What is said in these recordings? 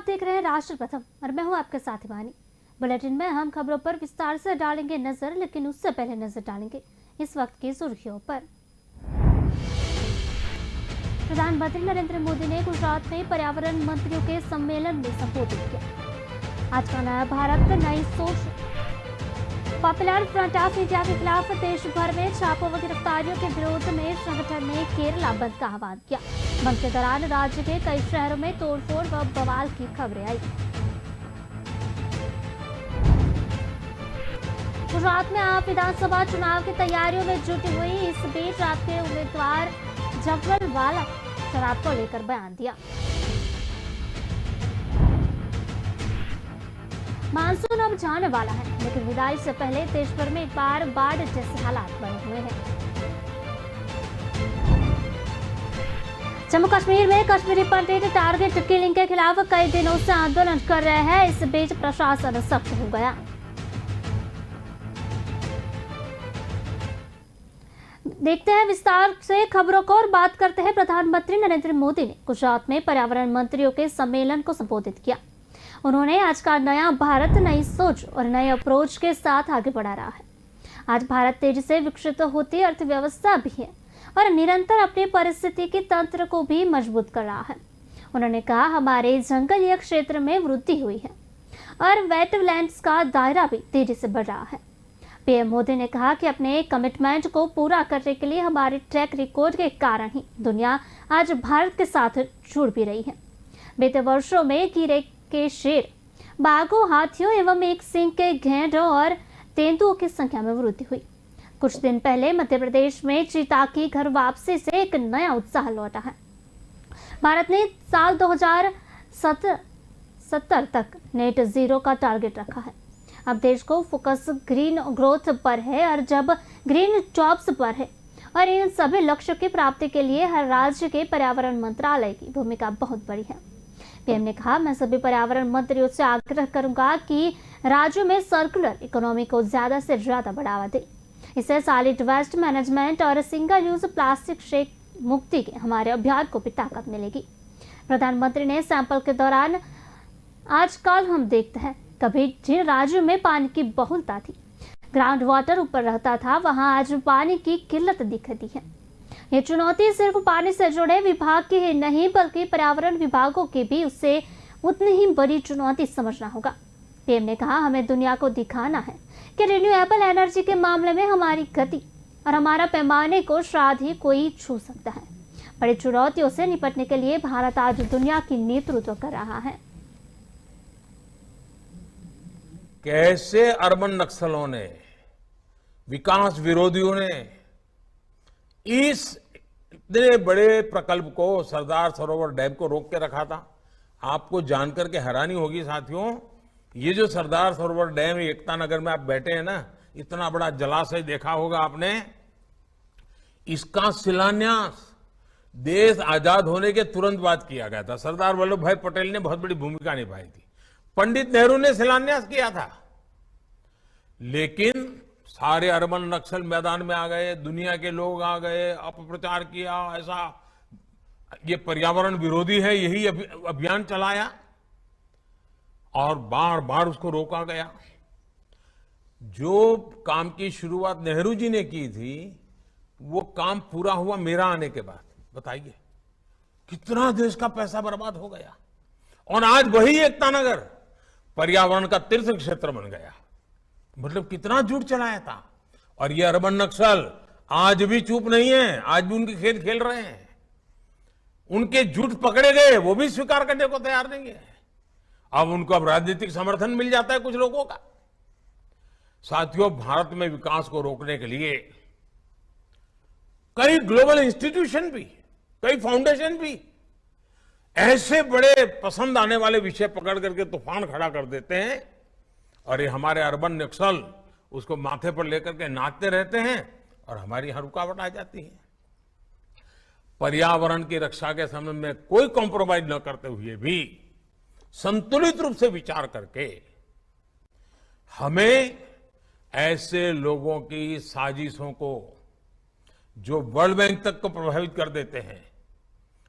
देख रहे हैं राष्ट्र प्रथम और मैं हूं आपके साथ हिमानी। बुलेटिन में हम खबरों पर विस्तार से डालेंगे नजर, लेकिन उससे पहले नजर डालेंगे इस वक्त की सुर्खियों पर। प्रधानमंत्री नरेंद्र मोदी ने गुजरात में पर्यावरण मंत्रियों के सम्मेलन में संबोधित किया। आज का नया भारत नई सोच। पॉपुलर फ्रंट ऑफ इंडिया के खिलाफ देश भर में छापों व गिरफ्तारियों के विरोध में संगठन ने केरला बंद का आह्वान किया। बंद के दौरान राज्य के कई शहरों में तोड़फोड़ व बवाल की खबरें आई। गुजरात में आम विधानसभा चुनाव की तैयारियों में जुटी हुई इस बीच आपके उम्मीदवार जफरवाला शराब को लेकर बयान दिया। मानसून अब जाने वाला है, लेकिन विदाई से पहले देश भर में एक बार बाढ़ जैसे हालात बने हुए हैं। जम्मू कश्मीर में कश्मीरी पंडित टारगेट किलिंग के खिलाफ कई दिनों से आंदोलन कर रहे हैं। इस बीच प्रशासन सख्त हो गया। देखते हैं विस्तार से खबरों को और बात करते हैं। प्रधानमंत्री नरेंद्र मोदी ने गुजरात में पर्यावरण मंत्रियों के सम्मेलन को संबोधित किया। उन्होंने आज का नया भारत नई सोच और नए अप्रोच के साथ आगे बढ़ा रहा है। आज भारत तेजी से विकसित होती अर्थव्यवस्था भी है और निरंतर अपने पारिस्थितिकी तंत्र को भी मजबूत कर रहा है। उन्होंने कहा, हमारे जंगलीय क्षेत्र में वृद्धि हुई है और वेटलैंड्स का दायरा भी तेजी से बढ़ रहा है। पीएम मोदी ने कहा कि अपने कमिटमेंट को पूरा करने के लिए हमारे ट्रैक रिकॉर्ड के कारण ही दुनिया आज भारत के साथ जुड़ भी रही है। बीते वर्षों में गिरे के शेर, बाघों, हाथियों एवं एक सींग के गैंडों और तेंदुओं की संख्या में वृद्धि हुई। कुछ दिन पहले मध्य प्रदेश में चीता की घर वापसी से एक नया उत्साह लौटा है। भारत ने साल 2070 तक नेट जीरो का टारगेट रखा है। अब देश को फोकस ग्रीन ग्रोथ पर है और जब ग्रीन जॉब्स पर है, और इन सभी लक्ष्यों की प्राप्ति के लिए हर राज्य के पर्यावरण मंत्रालय की भूमिका बहुत बड़ी है। पीएम ने कहा, मैं सभी पर्यावरण मंत्रियों से आग्रह करूंगा कि राज्यों में सर्कुलर इकोनॉमी को ज्यादा से ज्यादा बढ़ावा दें। इससे सॉलिड वेस्ट मैनेजमेंट और सिंगल यूज प्लास्टिक से मुक्ति के हमारे अभियान को भी ताकत मिलेगी। प्रधानमंत्री ने सैंपल के दौरान आजकल हम देखते हैं, कभी जिन राज्यों में पानी की बहुलता थी, ग्राउंड वाटर ऊपर रहता था, वहां आज पानी की किल्लत दिखती है। ये चुनौती सिर्फ पानी से जुड़े विभाग की ही नहीं, बल्कि पर्यावरण विभागों की भी उससे उतनी ही बड़ी चुनौती समझना होगा। पीएम ने कहा, हमें दुनिया को दिखाना है कि रिन्यूएबल एनर्जी के मामले में हमारी गति और हमारा पैमाने को शायद ही कोई छू सकता है। बड़ी चुनौतियों से निपटने के लिए भारत आज दुनिया की नेतृत्व कर रहा है। कैसे अर्बन नक्सलों ने, विकास विरोधियों ने इस इतने बड़े प्रकल्प को, सरदार सरोवर डैम को रोक के रखा था। आपको जानकर के हैरानी होगी साथियों, ये जो सरदार सरोवर डैम एकता नगर में आप बैठे हैं ना, इतना बड़ा जलाशय देखा होगा आपने। इसका शिलान्यास देश आजाद होने के तुरंत बाद किया गया था। सरदार वल्लभ भाई पटेल ने बहुत बड़ी भूमिका निभाई थी। पंडित नेहरू ने शिलान्यास किया था, लेकिन सारे अर्बन नक्सल मैदान में आ गए, दुनिया के लोग आ गए, अपप्रचार किया, ऐसा ये पर्यावरण विरोधी है, यही अभियान चलाया और बार बार उसको रोका गया। जो काम की शुरुआत नेहरू जी ने की थी, वो काम पूरा हुआ मेरा आने के बाद। बताइए कितना देश का पैसा बर्बाद हो गया। और आज वही एकता नगर पर्यावरण का तीर्थ क्षेत्र बन गया। मतलब कितना झूठ चलाया था। और ये अर्बन नक्सल आज भी चुप नहीं है, आज भी उनके खेल खेल रहे हैं। उनके झूठ पकड़े गए, वो भी स्वीकार करने को तैयार नहीं है। अब उनको अब राजनीतिक समर्थन मिल जाता है कुछ लोगों का। साथियों, भारत में विकास को रोकने के लिए कई ग्लोबल इंस्टीट्यूशन भी, कई फाउंडेशन भी ऐसे बड़े पसंद आने वाले विषय पकड़ करके तूफान खड़ा कर देते हैं, और ये हमारे अर्बन नक्सल उसको माथे पर लेकर के नाचते रहते हैं और हमारी यहां रुकावट आ जाती है। पर्यावरण की रक्षा के संबंध में कोई कॉम्प्रोमाइज न करते हुए भी संतुलित रूप से विचार करके हमें ऐसे लोगों की साजिशों को, जो वर्ल्ड बैंक तक को प्रभावित कर देते हैं,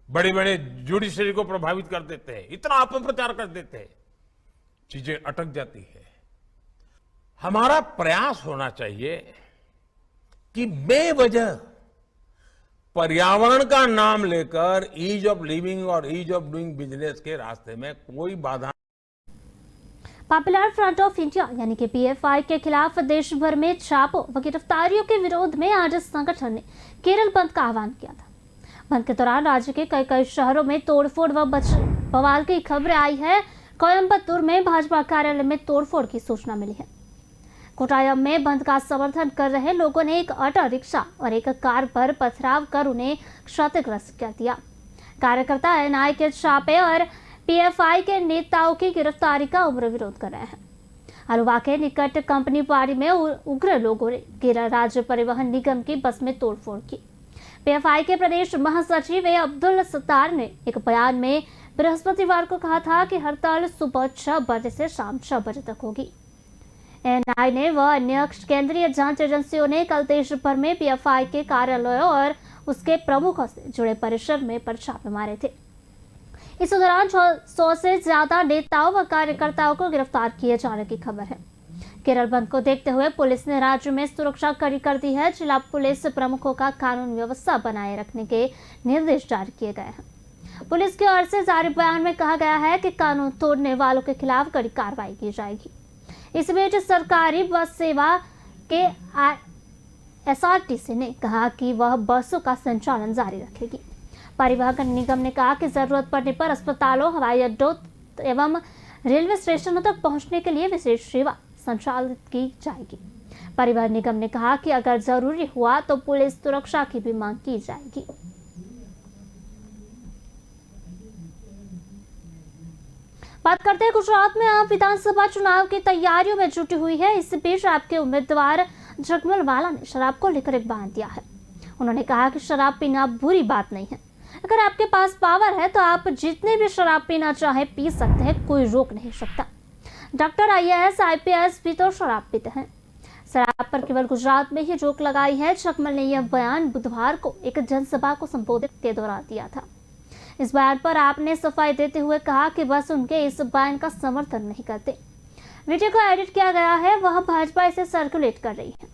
बड़े बड़े जुडिशरी को प्रभावित कर देते हैं, इतना अपप्रचार कर देते हैं, चीजें अटक जाती है। हमारा प्रयास होना चाहिए कि बेवजह पर्यावरण का नाम लेकर ईज ऑफ लिविंग और ईज ऑफ डूइंग बिजनेस के रास्ते में कोई बाधा। पॉपुलर फ्रंट ऑफ इंडिया यानी कि पीएफआई के खिलाफ देश भर में छापों व गिरफ्तारियों के विरोध में आज संगठन ने केरल बंद का आह्वान किया था। बंद के दौरान राज्य के कई शहरों में तोड़फोड़ व बवाल की खबरें आई है। कोयम्बतूर में भाजपा कार्यालय में तोड़फोड़ की सूचना मिली है। कोट्टायम में बंद का समर्थन कर रहे लोगों ने एक ऑटो रिक्शा और एक कार पर पथराव कर उन्हें क्षतिग्रस्त कर दिया। कार्यकर्ता एनआई के छापे और पीएफआई के नेताओं की गिरफ्तारी का उग्र विरोध कर रहे हैं। अलुवा के निकट कंपनी पाड़ी में उग्र लोगों ने केरल राज्य परिवहन निगम की बस में तोड़फोड़ की। पीएफआई के प्रदेश महासचिव अब्दुल सत्तार ने एक बयान में बृहस्पतिवार को कहा था कि हड़ताल सुबह 6 बजे से शाम 6 बजे तक होगी। एनआई ने व अन्य केंद्रीय जांच एजेंसियों ने कल देश भर में पीएफआई के कार्यालयों और उसके प्रमुखों से जुड़े परिसर में पर छापे मारे थे। इस दौरान 100 से ज्यादा नेताओं व कार्यकर्ताओं को गिरफ्तार किए जाने की खबर है। केरल बंद को देखते हुए पुलिस ने राज्य में सुरक्षा कड़ी कर दी है। जिला पुलिस प्रमुखों का कानून व्यवस्था बनाए रखने के निर्देश जारी किए गए हैं। पुलिस की ओर से जारी बयान में कहा गया है कि कानून तोड़ने वालों के खिलाफ कड़ी कार्रवाई की जाएगी। इस बीच सरकारी बस सेवा के एसआरटीसी ने कहा कि वह बसों का संचालन जारी रखेगी। परिवहन निगम ने कहा कि जरूरत पड़ने पर अस्पतालों, हवाई अड्डों एवं रेलवे स्टेशनों तक पहुंचने के लिए विशेष सेवा संचालित की जाएगी। परिवहन निगम ने कहा कि अगर जरूरी हुआ तो पुलिस सुरक्षा की भी मांग की जाएगी। बात करते हैं गुजरात में आम विधानसभा चुनाव की तैयारियों में जुटी हुई है। इस बीच आपके उम्मीदवार जगमल वाला ने शराब को लेकर एक बयान दिया है। उन्होंने कहा कि शराब पीना बुरी बात नहीं है। अगर आपके पास पावर है तो आप जितने भी शराब पीना चाहे पी सकते हैं, कोई रोक नहीं सकता। डॉक्टर IAS IPS भी तो शराब पीते हैं। शराब पर केवल गुजरात में ही रोक लगाई है। जगमल ने यह बयान बुधवार को एक जनसभा को संबोधित के दौरान दिया था। इस बयान पर आपने सफाई देते हुए कहा कि बस उनके इस बयान का समर्थन नहीं करते। वीडियो को एडिट किया गया है, वह भाजपा इसे सर्कुलेट कर रही है।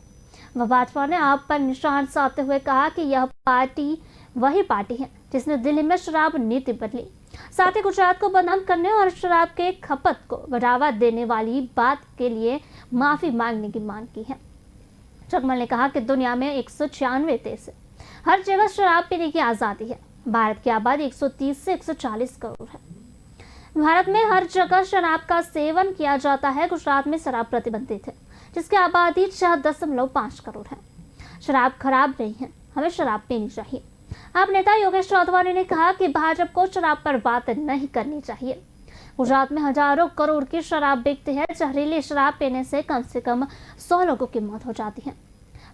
वह भाजपा ने आप पर निशान साधते हुए कहा कि यह पार्टी वही पार्टी है जिसने दिल्ली में शराब नीति बदली, साथ ही गुजरात को बदनाम करने और शराब के खपत को बढ़ावा देने वाली बात के लिए माफी मांगने की मांग की है। जगमल ने कहा कि दुनिया में 196 देश है, हर जगह शराब पीने की आजादी है। भारत की आबादी 130 से 140 करोड़ है। भारत में हर जगह शराब का सेवन किया जाता है। गुजरात में शराब प्रतिबंधित है, जिसकी आबादी 6.5 करोड़ है। शराब खराब नहीं है, हमें शराब पीनी चाहिए। आप नेता योगेश चौधरी ने कहा कि भाजपा को शराब पर बात नहीं करनी चाहिए। गुजरात में हजारों करोड़ की शराब बिकती है। जहरीली शराब पीने से कम 100 लोगों की मौत हो जाती है।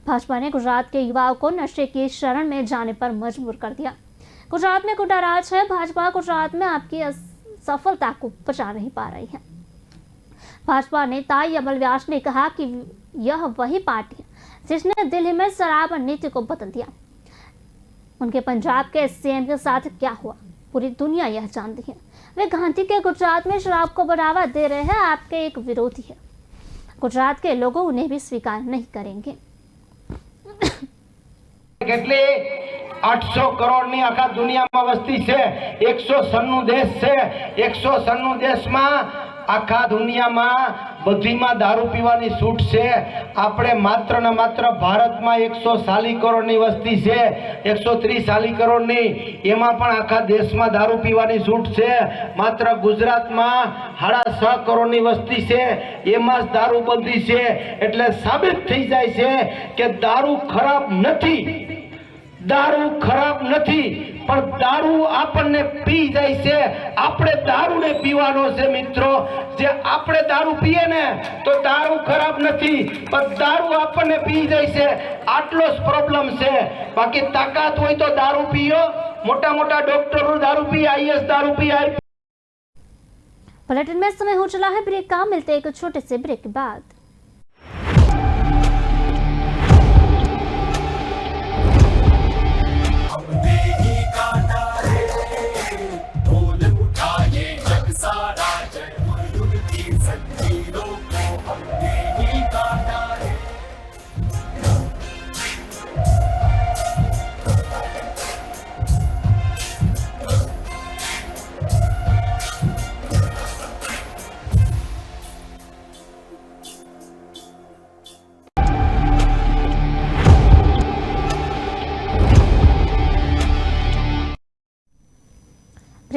भाजपा ने गुजरात के युवाओं को नशे की शरण में जाने पर मजबूर कर दिया। गुजरात में गुंडा राज है। भाजपा गुजरात में आपकी सफलता को बचा नहीं पा रही है। भाजपा नेता यमल व्यास ने कहा कि यह वही पार्टी है जिसने दिल्ली में शराब नीति को बदल दिया। उनके पंजाब के सीएम के साथ क्या हुआ पूरी दुनिया यह जानती है। वे गांधी के गुजरात में शराब को बढ़ावा दे रहे हैं। आपके एक विरोधी है। गुजरात के लोगों उन्हें भी स्वीकार नहीं करेंगे। 800 કરોડની આખા દુનિયામાં વસ્તી છે। 196 દેશ છે। 196 દેશમાં આખા દુનિયામાં બધીમાં દારૂ પીવાની છૂટ છે। આપણે માત્ર ને માત્ર ભારતમાં 140 કરોડની વસ્તી છે। 130 કરોડની એમાં પણ આખા દેશમાં દારૂ પીવાની છૂટ છે। માત્ર ગુજરાતમાં 6.5 કરોડની વસ્તી છે, એમાં જ દારૂબંધી છે। એટલે સાબિત થઈ જાય છે કે દારૂ ખરાબ નથી। दारू खराब नहीं, पर दारू आपने पी जाए से। आपने दारू ने पीवानो से मित्रों, जे आपने दारू पीए ने तो दारू खराब नहीं, पर दारू आपने पी जाए से। आटलो प्रॉब्लम से। बाकी ताकत हो तो दारू पियो। मोटा मोटा डॉक्टर दारू पी, IAS दारू पी। बुलेटिन में समय हो चला है ब्रेक का। मिलते एक छोटे से ब्रेक के बाद।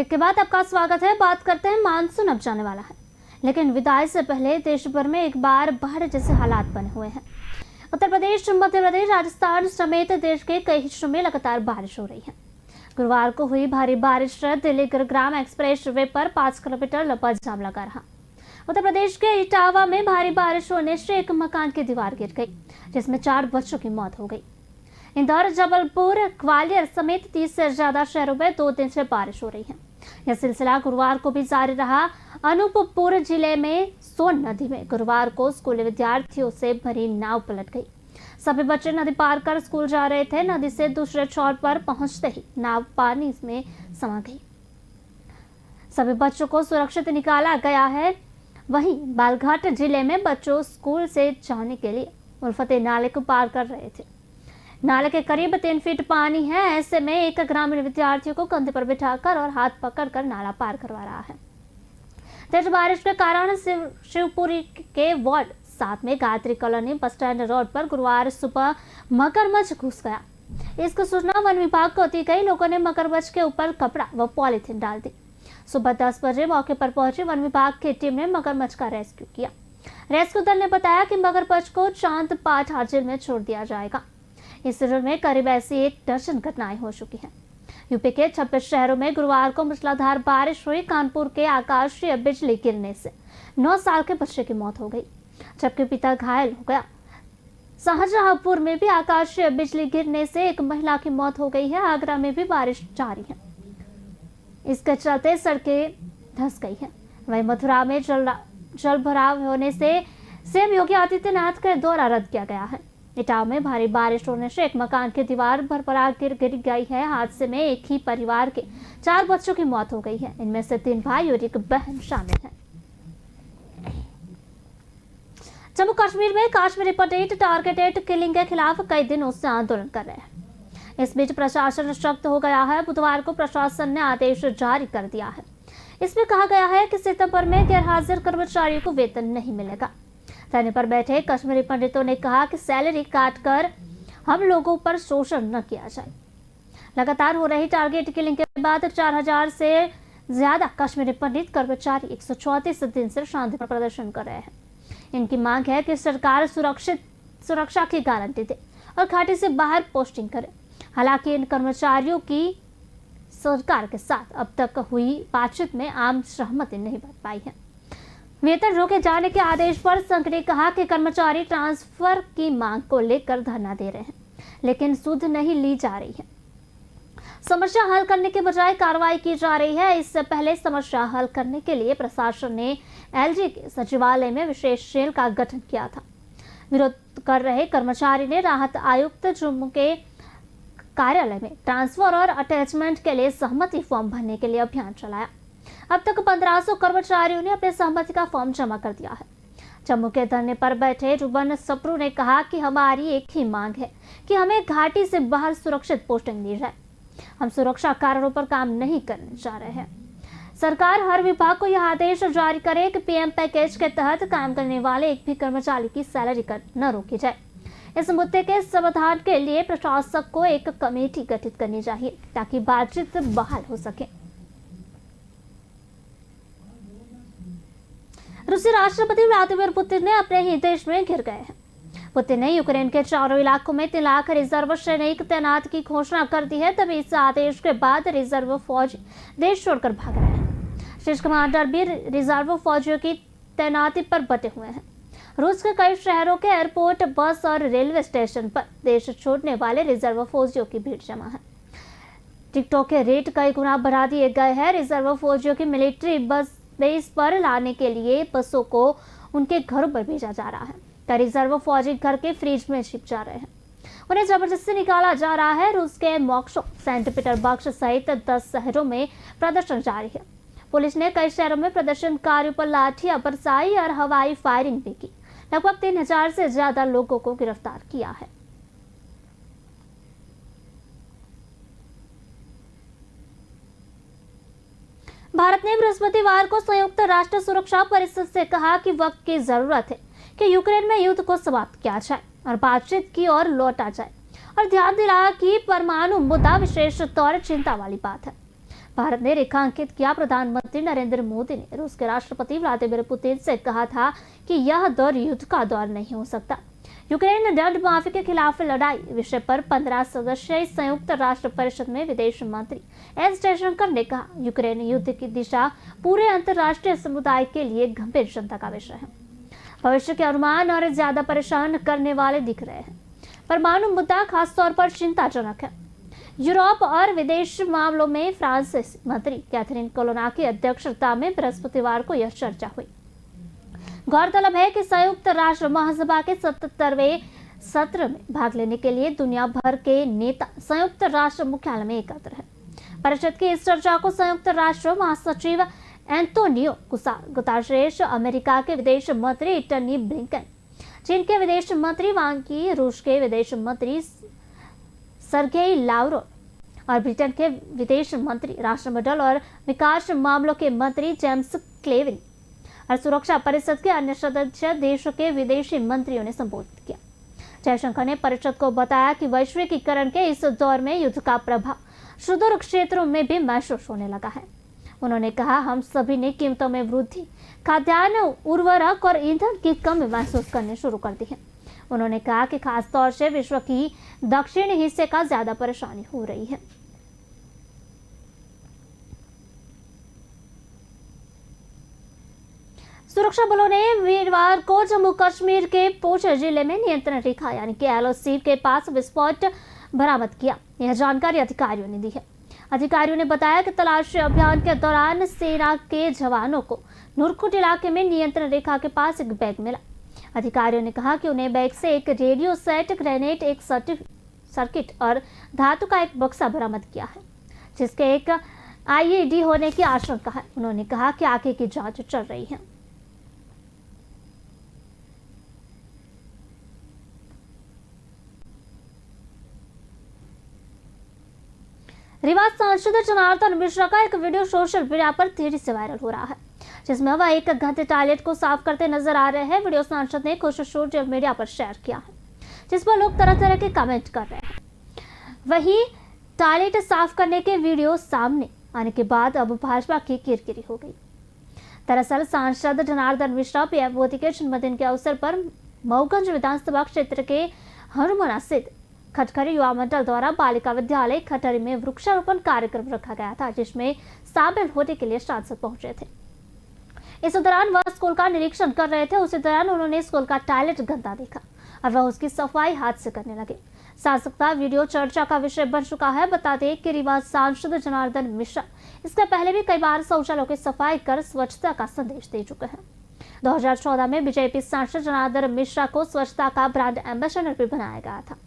ब्रेक के बाद आपका स्वागत है। बात करते हैं, मानसून अब जाने वाला है, लेकिन विदाई से पहले देश भर में एक बार बाढ़ जैसे हालात बने हुए हैं। उत्तर प्रदेश, मध्य प्रदेश, राजस्थान समेत देश के कई हिस्सों में लगातार बारिश हो रही है। गुरुवार को हुई भारी बारिश से दिल्ली गुरुग्राम एक्सप्रेस वे पर 5 किलोमीटर लंबा जाम लगा रहा। उत्तर प्रदेश के इटावा में भारी बारिश होने से एक मकान की दीवार गिर गई, जिसमें 4 बच्चों की मौत हो गई। इंदौर, जबलपुर, ग्वालियर समेत 30 से ज्यादा शहरों में 2 दिन से बारिश हो रही है। यह सिलसिला गुरुवार को भी जारी रहा। अनूपपुर जिले में सोन नदी में गुरुवार को स्कूली विद्यार्थियों से भरी नाव पलट गई। सभी बच्चे नदी पार कर स्कूल जा रहे थे। नदी से दूसरे छोर पर पहुंचते ही नाव पानी में समा गई। सभी बच्चों को सुरक्षित निकाला गया है। वहीं बालघाट जिले में बच्चों स्कूल से जाने के लिए उल्फते नाले को पार कर रहे थे। नाले के करीब 3 फीट पानी है। ऐसे में एक ग्रामीण विद्यार्थियों को कंधे पर बिठाकर और हाथ पकड़कर नाला पार करवा रहा है। तेज बारिश के कारण शिवपुरी के वार्ड 7 में Gayatri colony bus stand road पर गुरुवार सुबह मगरमच्छ घुस गया। इसकी सूचना वन विभाग को दी गई। लोगों ने मगरमच्छ के ऊपर कपड़ा व पॉलीथीन डाल दी। सुबह 10 बजे मौके पर पहुंची वन विभाग की टीम ने मगरमच्छ का रेस्क्यू किया। रेस्क्यू दल ने बताया कि मगरमच्छ को चांद पाठ हाजिर में छोड़ दिया जाएगा। इस सीजन में करीब ऐसी 1 दर्जन घटनाएं हो चुकी हैं। यूपी के 26 शहरों में गुरुवार को मूसलाधार बारिश हुई। कानपुर के आकाशीय बिजली गिरने से 9 साल के बच्चे की मौत हो गई, जबकि पिता घायल हो गया। शाहजहांपुर में भी आकाशीय बिजली गिरने से एक महिला की मौत हो गई है। आगरा में भी बारिश जारी है, इसके चलते सड़कें धंस गई हैं। वहीं मथुरा में जल भराव होने से सीएम योगी आदित्यनाथ का दौरा रद्द किया गया है। इटावा में भारी बारिश होने से एक मकान की दीवार भरभरा गिर गई है। हादसे में एक ही परिवार के 4 बच्चों की मौत हो गई है। इनमें से 3 भाई और 1 बहन शामिल है। जम्मू कश्मीर में कश्मीरी पंडित टारगेटेड किलिंग के खिलाफ कई दिनों से आंदोलन कर रहे हैं। इस बीच प्रशासन सख्त हो गया है। बुधवार को प्रशासन ने आदेश जारी कर दिया है। इसमें कहा गया है कि सितंबर में गैरहाजिर कर्मचारियों को वेतन नहीं मिलेगा। धरने पर बैठे कश्मीरी पंडितों ने कहा कि सैलरी काटकर हम लोगों पर शोषण न किया जाए। लगातार हो रही टारगेट किलिंग के बाद 4000 से ज्यादा कश्मीरी पंडित कर्मचारी 134 दिन से शांतिपूर्ण प्रदर्शन कर रहे हैं। इनकी मांग है कि सरकार सुरक्षा की गारंटी दे और घाटी से बाहर पोस्टिंग करे। हालांकि इन कर्मचारियों की सरकार के साथ अब तक हुई बातचीत में आम सहमति नहीं बन पाई है। वेतन रोके जाने के आदेश पर संघ ने कहा कि कर्मचारी ट्रांसफर की मांग को लेकर धरना दे रहे हैं, लेकिन सुध नहीं ली जा रही है। समस्या हल करने के बजाय कार्रवाई की जा रही है। इससे पहले समस्या हल करने के लिए प्रशासन ने एलजी के सचिवालय में विशेष सेल का गठन किया था। विरोध कर रहे कर्मचारी ने राहत आयुक्त जम्मू के कार्यालय में ट्रांसफर और अटैचमेंट के लिए सहमति फॉर्म भरने के लिए अभियान चलाया। अब तक 1500 कर्मचारियों ने अपने सहमति का फॉर्म जमा कर दिया है। जम्मू के धरने पर बैठे रुबन सप्रू ने कहा कि हमारी एक ही मांग है कि हमें घाटी से बाहर सुरक्षित पोस्टिंग दी जाए। हम सुरक्षा कारणों पर काम नहीं करने जा रहे हैं। सरकार हर विभाग को यह आदेश जारी करे कि पीएम पैकेज के तहत काम करने वाले एक भी कर्मचारी की सैलरी न रोकी जाए। इस मुद्दे के समाधान के लिए प्रशासक को एक कमेटी गठित करनी चाहिए ताकि बातचीत बहाल हो सके। रूसी राष्ट्रपति व्लादिमीर पुतिन ने अपने ही देश में घिर गए हैं। पुतिन ने यूक्रेन के चारों इलाकों में 3 लाख रिजर्व सैनिक तैनात की घोषणा कर दी है। तभी इस आदेश के बाद रिजर्व फौज देश छोड़कर भाग रहे हैं। शीर्ष कमांडर भी रिजर्व फौजियों की तैनाती पर बटे हुए हैं। रूस के कई शहरों के एयरपोर्ट, बस और रेलवे स्टेशन पर देश छोड़ने वाले रिजर्व फौजियों की भीड़ जमा है। टिकटों के रेट कई गुना बढ़ा दिए गए हैं। रिजर्व फौजियों की मिलिट्री बेस पर लाने के लिए बसों को उनके घरों पर भेजा जा रहा है। कई रिजर्व फौजी घर के फ्रिज में छिप जा रहे हैं। उन्हें जबरदस्ती निकाला जा रहा है। रूस के मॉस्को, सेंट पीटर्सबर्ग सहित 10 शहरों में प्रदर्शन जारी है। पुलिस ने कई शहरों में प्रदर्शनकारियों पर लाठियां बरसाई और हवाई फायरिंग भी की। लगभग 3000 से ज्यादा लोगों को गिरफ्तार किया है। भारत ने बृहस्पतिवार को संयुक्त राष्ट्र सुरक्षा परिषद से कहा कि वक्त की जरूरत है कि यूक्रेन में युद्ध को समाप्त किया जाए और बातचीत की ओर लौटा जाए, और ध्यान दिलाया कि परमाणु मुद्दा विशेष तौर चिंता वाली बात है। भारत ने रेखांकित किया। प्रधानमंत्री नरेंद्र मोदी ने रूस के राष्ट्रपति व्लादिमीर पुतिन से कहा था कि यह दौर युद्ध का दौर नहीं हो सकता। यूक्रेन ऋण माफी के खिलाफ लड़ाई विषय पर 15 सदस्यीय संयुक्त राष्ट्र परिषद में विदेश मंत्री एस जयशंकर ने कहा, यूक्रेन युद्ध की दिशा पूरे अंतर्राष्ट्रीय समुदाय के लिए गंभीर चिंता का विषय है। भविष्य के अनुमान और ज्यादा परेशान करने वाले दिख रहे हैं। परमाणु मुद्दा खासतौर पर चिंताजनक है। यूरोप और विदेश मामलों में फ्रांस मंत्री कैथरीन कोलोना की अध्यक्षता में बृहस्पतिवार को यह चर्चा हुई। गौरतलब है कि संयुक्त राष्ट्र महासभा के 77वें सत्र में भाग लेने के लिए दुनिया भर के नेता संयुक्त राष्ट्र मुख्यालय में एकत्र है। परिषद की इस चर्चा को संयुक्त राष्ट्र महासचिव एंटोनियो गुतेरेस, अमेरिका के विदेश मंत्री एंटनी ब्लिंकन, चीन के विदेश मंत्री वांग यी, रूस के विदेश मंत्री सर्गेई लावरोव और ब्रिटेन के विदेश मंत्री, राष्ट्रमंडल और विकास मामलों के मंत्री जेम्स क्लेवेरी और सुरक्षा परिषद के अन्य सदस्य देशों के विदेशी मंत्रियों ने संबोधित किया। जयशंकर ने परिषद को बताया कि वैश्विकीकरण के इस दौर में युद्ध का प्रभाव सुदूर क्षेत्रों में भी महसूस होने लगा है। उन्होंने कहा, हम सभी ने कीमतों में वृद्धि, खाद्यान्न, उर्वरक और ईंधन की कमी महसूस करनी शुरू कर दी है। उन्होंने कहा कि खासतौर से विश्व की दक्षिणी हिस्से का ज्यादा परेशानी हो रही है। सुरक्षा बलों ने वीरवार को जम्मू कश्मीर के पूंछ जिले में नियंत्रण रेखा यानी कि LOC के पास विस्फोट बरामद किया। यह जानकारी अधिकारियों ने दी है। अधिकारियों ने बताया कि तलाशी अभियान के दौरान सेना के जवानों को नूरकुट इलाके में नियंत्रण रेखा के पास एक बैग मिला। अधिकारियों ने कहा कि उन्हें बैग से एक रेडियो सेट, ग्रेनेड, एक सर्किट और धातु का एक बक्सा बरामद किया है, जिसके एक IED होने की आशंका है। उन्होंने कहा कि आगे की जांच चल रही है। रीवा सांसद जनार्दन मिश्रा का एक वीडियो सोशल मीडिया पर तेजी से वायरल हो रहा है, जिसमें वह 1 घंटे टॉयलेट को साफ करते नजर आ रहे हैं। वीडियो सांसद ने कुछ सोशल मीडिया पर शेयर किया है, जिस पर लोग तरह तरह के कमेंट कर रहे हैं। वहीं टॉयलेट साफ करने के वीडियो सामने आने के बाद अब भाजपा की किरकिरी हो गई। दरअसल सांसद जनार्दन मिश्रा पीएम मोदी के जन्मदिन के अवसर पर मऊगंज विधानसभा क्षेत्र के हनुमाना स्थित खटखरी युवा मंडल द्वारा बालिका विद्यालय खटरी में वृक्षारोपण कार्यक्रम रखा गया था, जिसमें शामिल होने के लिए सांसद पहुंचे थे। इस दौरान वह स्कूल का निरीक्षण कर रहे थे। उसी दौरान उन्होंने स्कूल का टॉयलेट गंदा देखा और वह उसकी सफाई हाथ से करने लगे। सांसद का वीडियो चर्चा का विषय बन चुका है। बता दें कि रीवा सांसद जनार्दन मिश्रा इससे पहले भी कई बार शौचालयों की सफाई कर स्वच्छता का संदेश दे चुके हैं। 2014 में बीजेपी सांसद जनार्दन मिश्रा को स्वच्छता का ब्रांड एम्बेसडर भी बनाया गया था।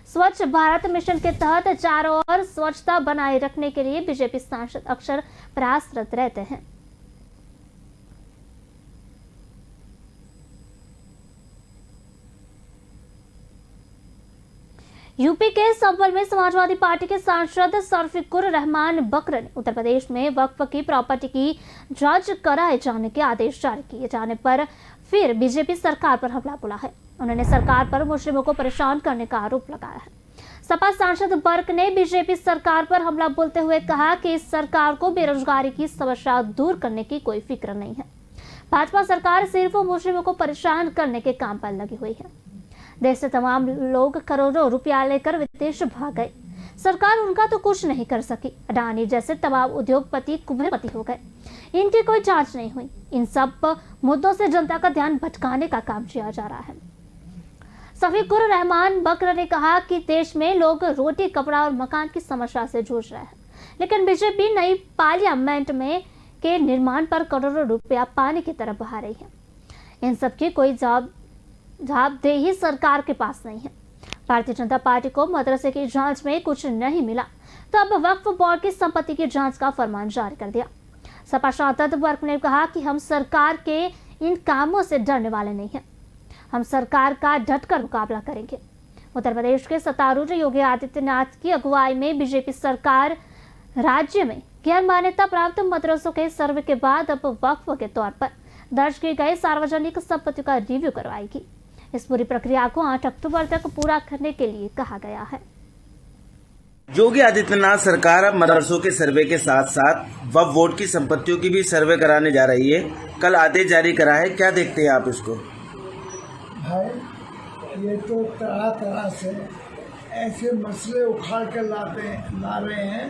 स्वच्छ भारत मिशन के तहत चारों ओर स्वच्छता बनाए रखने के लिए बीजेपी सांसद अक्सर प्रयासरत रहते हैं। यूपी के संभल में समाजवादी पार्टी के सांसद शफीकुर रहमान बकर ने उत्तर प्रदेश में वक्फ की प्रॉपर्टी की जांच कराए जाने के आदेश जारी किए जाने पर फिर बीजेपी सरकार पर हमला बोला है। उन्होंने सरकार पर मुस्लिमों को परेशान करने का आरोप लगाया है। सपा सांसद बर्क ने बीजेपी सरकार पर हमला बोलते हुए कहा कि इस सरकार को बेरोजगारी की समस्या दूर करने की कोई फिक्र नहीं है। भाजपा सरकार सिर्फ मुस्लिमों को परेशान करने के काम पर लगी हुई है। देश से तमाम लोग करोड़ों रुपया लेकर विदेश भाग गए, सरकार उनका तो कुछ नहीं कर सकी। अडानी जैसे तमाम उद्योगपति कुबेरपति हो गए, इनकी कोई जांच नहीं हुई। इन सब मुद्दों से जनता का ध्यान भटकाने का काम किया जा रहा है। शफीकुर रहमान बकर ने कहा कि देश में लोग रोटी, कपड़ा और मकान की समस्या से जूझ रहे हैं, लेकिन बीजेपी नई पार्लियामेंट में के निर्माण पर करोड़ों रुपया पानी की तरफ बहा रही है। इन सब की कोई जवाबदेही सरकार के पास नहीं है। भारतीय जनता पार्टी को मदरसे की जांच में कुछ नहीं मिला तो अब वक्फ बोर्ड की संपत्ति की जांच का फरमान जारी कर दिया। सपा सांसद वर्ग ने कहा कि हम सरकार के इन कामों से डरने वाले नहीं हैं, हम सरकार का डटकर मुकाबला करेंगे। उत्तर प्रदेश के सत्तारूढ़ योगी आदित्यनाथ की अगुवाई में बीजेपी सरकार राज्य में गैर मान्यता प्राप्त मदरसों के सर्वे के बाद अब वक्फ के तौर पर दर्ज की गई सार्वजनिक संपत्ति का रिव्यू करवाएगी। इस पूरी प्रक्रिया को 8 अक्टूबर तक पूरा करने के लिए कहा गया है। योगी आदित्यनाथ सरकार अब मदरसों के सर्वे के साथ साथ वक्फ बोर्ड की संपत्तियों की भी सर्वे कराने जा रही है। कल आदेश जारी करा है, क्या देखते हैं आप इसको? भाई ये तो तरह तरह से ऐसे मसले उखाड़ कर ला रहे हैं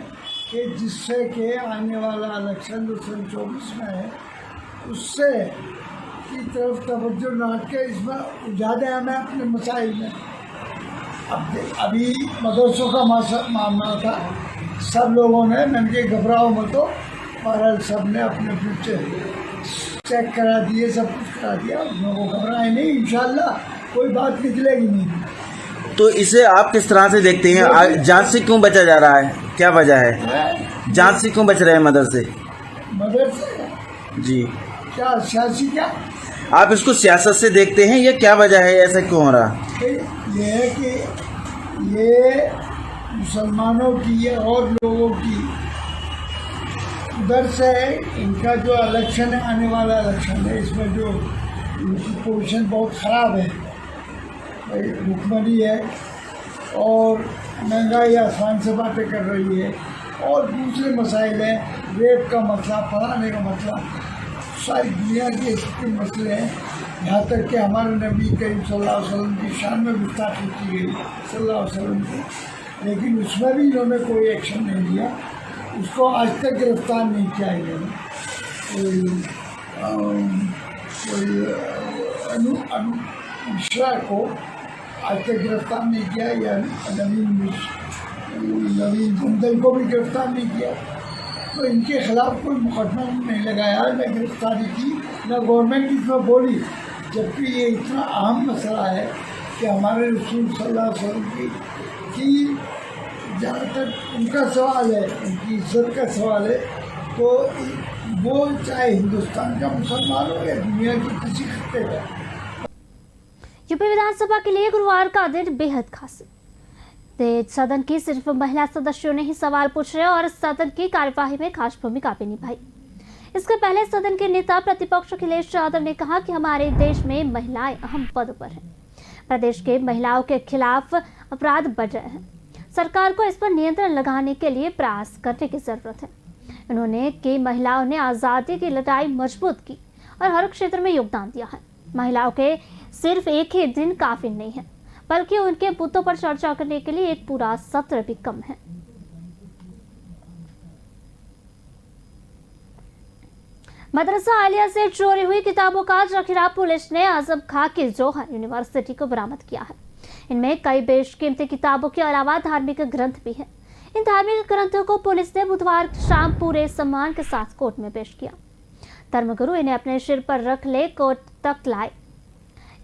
कि जिससे कि आने वाला इलेक्शन जो 2024 में है उससे की तरफ तवज्जो न के इसमें ज़्यादा हमें अपने मसाइल में। अभी मदरसों का मामला था, सब लोगों ने मैंने कि घबराओ मत हो, बहरहाल सब ने अपने फ्यूचर चेक करा दिए, सब कुछ करा दिया, उन लोगों को घबराए नहीं, इंशाल्लाह कोई बात निकलेगी नहीं। तो इसे आप किस तरह से देखते हैं? जांच से क्यों बचा जा रहा है, क्या वजह है? जांच से क्यों बच रहे हैं मदरसे? जी क्या सियासी क्या आप इसको सियासत से देखते हैं, ये क्या वजह है, ऐसा क्यों हो रहा? ये है कि ये मुसलमानों की और लोगों की उधर से इनका जो इलेक्शन है, आने वाला इलेक्शन है, इसमें जो इनकी पोजीशन बहुत ख़राब है, भुखमरी है और महंगाई आसमान से बातें कर रही है और दूसरे मसाइल हैं, रेप का मसला, फलाने का मसला, सारी दुनिया के इसके मसले हैं। यहाँ तक कि हमारे नबी करीम सल्लल्लाहु अलैहि वसल्लम की शान में गुस्ताखी की गई सल्लल्लाहु अलैहि वसल्लम की, लेकिन उसमें भी इन्होंने कोई एक्शन नहीं लिया, उसको आज तक गिरफ्तार नहीं किया इन्होंने। अनु मिश्रा को आज तक गिरफ्तार नहीं किया, या नवीन जिंदल को भी गिरफ्तार नहीं किया, तो इनके खिलाफ कोई मुकदमा नहीं लगाया, न गिरफ्तारी की, न गवर्नमेंट इसमें बोली, जबकि ये इतना अहम मसला है कि हमारे रसूल सल्लल्लाहु अलैहि वसल्लम की जहाँ तक उनका सवाल है, उनकी इज्जत का सवाल है, तो वो चाहे हिंदुस्तान का मुसलमान हो या दुनिया के किसी खत्ते का। यूपी विधानसभा के लिए गुरुवार का दिन बेहद खास। सदन की सिर्फ महिला सदस्यों ने ही सवाल पूछे और सदन की कार्यवाही में खास भूमिका भी निभाई। इसके पहले सदन के नेता प्रतिपक्ष अखिलेश यादव ने कहा कि हमारे देश में महिलाएं अहम पद पर हैं। प्रदेश के महिलाओं के खिलाफ अपराध बढ़ रहे हैं। सरकार को इस पर नियंत्रण लगाने के लिए प्रयास करने की जरूरत है। उन्होंने कि महिलाओं ने आज़ादी की लड़ाई मजबूत की और हर क्षेत्र में योगदान दिया है। महिलाओं के सिर्फ एक ही दिन काफी नहीं है, बल्कि उनके मुद्दों पर चर्चा करने के लिए एक पूरा सत्र भी कम है। मदरसा आलिया से चोरी हुई किताबों का जखीरा पुलिस ने आजम खां की जौहर यूनिवर्सिटी को बरामद किया है। इनमें कई बेशकीमती किताबों के अलावा धार्मिक ग्रंथ भी हैं। इन धार्मिक ग्रंथों को पुलिस ने बुधवार शाम पूरे सम्मान के साथ कोर्ट में पेश किया। धर्मगुरु इन्हें अपने सिर पर रख ले कोर्ट तक लाए।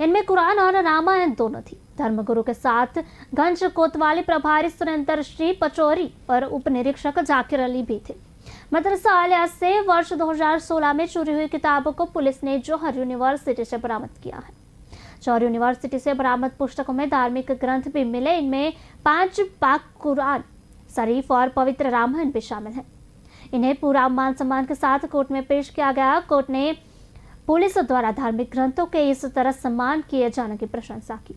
इनमें कुरान और रामायण दोनों थी। धर्मगुरु के साथ गंज कोतवाली प्रभारी सुरेंद्र श्री पचौरी और उप निरीक्षक जाकिर अली भी थे। मदरसा आलिया से वर्ष 2016 में चोरी हुई किताबों को पुलिस ने जौहर यूनिवर्सिटी से बरामद किया है। जौहर यूनिवर्सिटी से बरामद पुस्तकों में धार्मिक ग्रंथ भी मिले। इनमें 5 पाक कुरान शरीफ और पवित्र रामायण भी शामिल है। इन्हें पूरा मान सम्मान के साथ कोर्ट में पेश किया गया। कोर्ट ने पुलिस द्वारा धार्मिक ग्रंथों के इस तरह सम्मान किए जाने की प्रशंसा की।